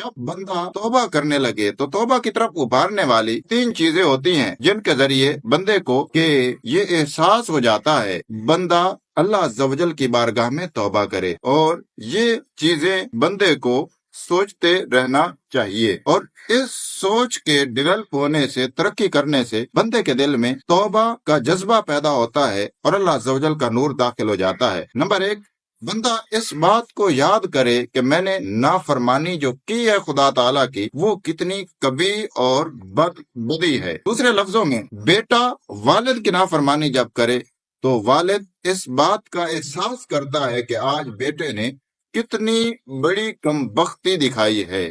جب بندہ توبہ کرنے لگے تو توبہ کی طرف ابھارنے والی 3 چیزیں ہوتی ہیں جن کے ذریعے بندے کو کہ یہ احساس ہو جاتا ہے بندہ اللہ عز و جل کی بارگاہ میں توبہ کرے، اور یہ چیزیں بندے کو سوچتے رہنا چاہیے، اور اس سوچ کے ڈیولپ ہونے سے، ترقی کرنے سے بندے کے دل میں توبہ کا جذبہ پیدا ہوتا ہے اور اللہ عز و جل کا نور داخل ہو جاتا ہے۔ نمبر 1، بندہ اس بات کو یاد کرے کہ میں نے نافرمانی جو کی ہے خدا تعالیٰ کی، وہ کتنی کبھی اور بدی ہے۔ دوسرے لفظوں میں، بیٹا والد کی نافرمانی جب کرے تو والد اس بات کا احساس کرتا ہے کہ آج بیٹے نے کتنی بڑی کم بختی دکھائی ہے۔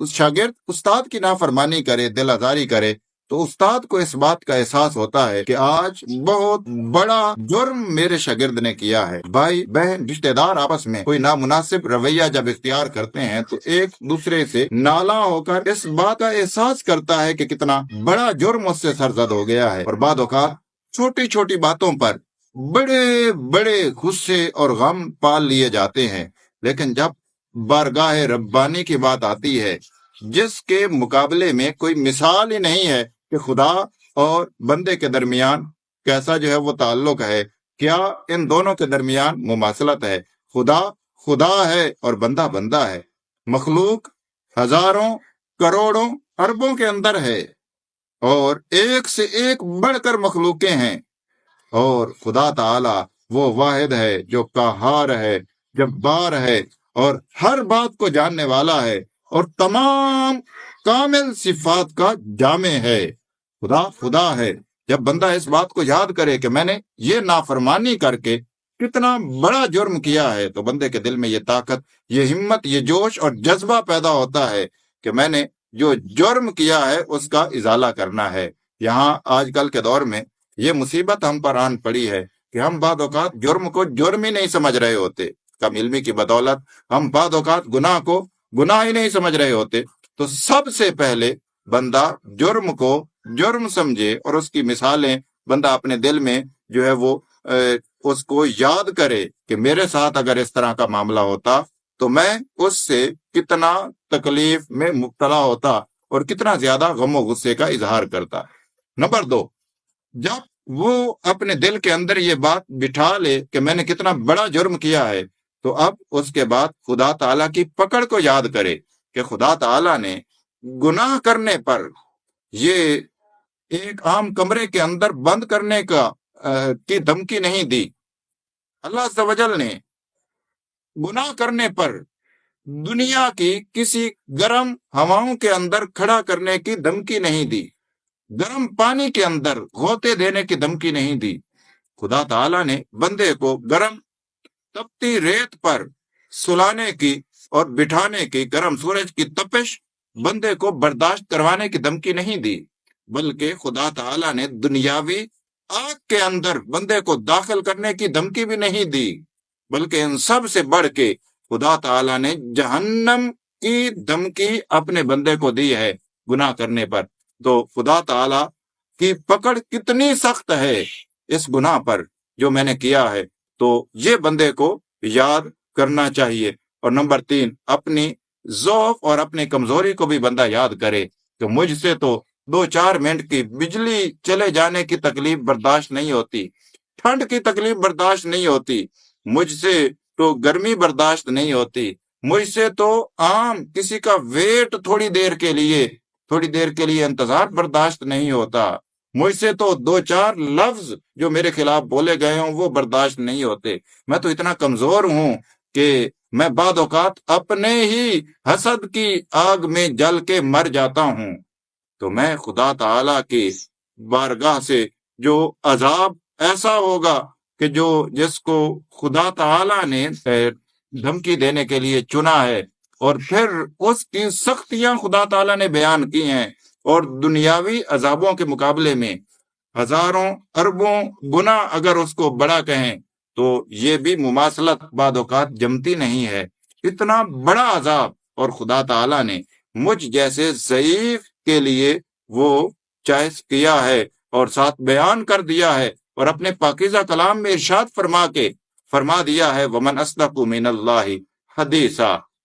اس شاگرد استاد کی نافرمانی کرے، دل آزاری کرے، تو استاد کو اس بات کا احساس ہوتا ہے کہ آج بہت بڑا جرم میرے شاگرد نے کیا ہے۔ بھائی بہن رشتہ دار آپس میں کوئی نامناسب رویہ جب اختیار کرتے ہیں تو ایک دوسرے سے نالاں ہو کر اس بات کا احساس کرتا ہے کہ کتنا بڑا جرم اس سے سرزد ہو گیا ہے، اور بعض اوقات چھوٹی چھوٹی باتوں پر بڑے بڑے غصے اور غم پال لیے جاتے ہیں، لیکن جب بارگاہ ربانی کی بات آتی ہے جس کے مقابلے میں کوئی مثال ہی نہیں ہے کہ خدا اور بندے کے درمیان کیسا جو ہے وہ تعلق ہے، کیا ان دونوں کے درمیان مماثلت ہے۔ خدا خدا ہے اور بندہ بندہ ہے، مخلوق ہزاروں کروڑوں اربوں کے اندر ہے، اور ایک سے ایک بڑھ کر مخلوقیں ہیں، اور خدا تعالی وہ واحد ہے جو قہار ہے، جبار ہے، اور ہر بات کو جاننے والا ہے، اور تمام کامل صفات کا جامع ہے۔ خدا خدا ہے۔ جب بندہ اس بات کو یاد کرے کہ میں نے یہ نافرمانی کر کے کتنا بڑا جرم کیا ہے، تو بندے کے دل میں یہ طاقت، یہ ہمت، یہ جوش اور جذبہ پیدا ہوتا ہے کہ میں نے جو جرم کیا ہے اس کا ازالہ کرنا ہے۔ یہاں آج کل کے دور میں یہ مصیبت ہم پر آن پڑی ہے کہ ہم بعض اوقات جرم کو جرم ہی نہیں سمجھ رہے ہوتے، کم علمی کی بدولت ہم بعض اوقات گناہ کو گناہ ہی نہیں سمجھ رہے ہوتے۔ تو سب سے پہلے بندہ جرم کو جرم سمجھے، اور اس کی مثالیں بندہ اپنے دل میں جو ہے وہ اس کو یاد کرے کہ میرے ساتھ اگر اس طرح کا معاملہ ہوتا تو میں اس سے کتنا تکلیف میں مبتلا ہوتا اور کتنا زیادہ غم و غصے کا اظہار کرتا۔ نمبر 2، جب وہ اپنے دل کے اندر یہ بات بٹھا لے کہ میں نے کتنا بڑا جرم کیا ہے، تو اب اس کے بعد خدا تعالیٰ کی پکڑ کو یاد کرے کہ خدا تعالیٰ نے گناہ کرنے پر یہ ایک عام کمرے کے اندر بند کرنے کی دھمکی نہیں دی۔ اللہ عز و جل نے گناہ کرنے پر دنیا کی کسی گرم ہواؤں کے اندر کھڑا کرنے کی دھمکی نہیں دی، گرم پانی کے اندر غوطے دینے کی دھمکی نہیں دی۔ خدا تعالیٰ نے بندے کو گرم تپتی ریت پر سلانے کی اور بٹھانے کی، گرم سورج کی تپش بندے کو برداشت کروانے کی دھمکی نہیں دی، بلکہ خدا تعالیٰ نے دنیاوی آگ کے اندر بندے کو داخل کرنے کی دھمکی بھی نہیں دی، بلکہ ان سب سے بڑھ کے خدا تعالیٰ نے جہنم کی دھمکی اپنے بندے کو دی ہے گناہ کرنے پر۔ تو خدا تعالیٰ کی پکڑ کتنی سخت ہے اس گناہ پر جو میں نے کیا ہے، تو یہ بندے کو یاد کرنا چاہیے۔ اور نمبر 3، اپنی ضعف اور اپنی کمزوری کو بھی بندہ یاد کرے کہ مجھ سے تو 2-4 منٹ کی بجلی چلے جانے کی تکلیف برداشت نہیں ہوتی، ٹھنڈ کی تکلیف برداشت نہیں ہوتی، مجھ سے تو گرمی برداشت نہیں ہوتی، مجھ سے تو عام کسی کا ویٹ تھوڑی دیر کے لیے انتظار برداشت نہیں ہوتا، مجھ سے تو 2-4 لفظ جو میرے خلاف بولے گئے ہوں وہ برداشت نہیں ہوتے۔ میں تو اتنا کمزور ہوں کہ میں بعض اوقات اپنے ہی حسد کی آگ میں جل کے مر جاتا ہوں۔ تو میں خدا تعالیٰ کی بارگاہ سے جو عذاب ایسا ہوگا کہ جس کو خدا تعالیٰ نے دھمکی دینے کے لیے چنا ہے، اور پھر اس کی سختیاں خدا تعالیٰ نے بیان کی ہیں، اور دنیاوی عذابوں کے مقابلے میں ہزاروں اربوں گنا اگر اس کو بڑا کہیں تو یہ بھی مماثلت بعض اوقات جمتی نہیں ہے۔ اتنا بڑا عذاب اور خدا تعالیٰ نے مجھ جیسے ضعیف کے لیے وہ چوائس کیا ہے اور ساتھ بیان کر دیا ہے، اور اپنے پاکیزہ کلام میں ارشاد فرما دیا ہے وَمَنْ أَصْدَقُ مِنَ اللَّهِ حَدِيثًا،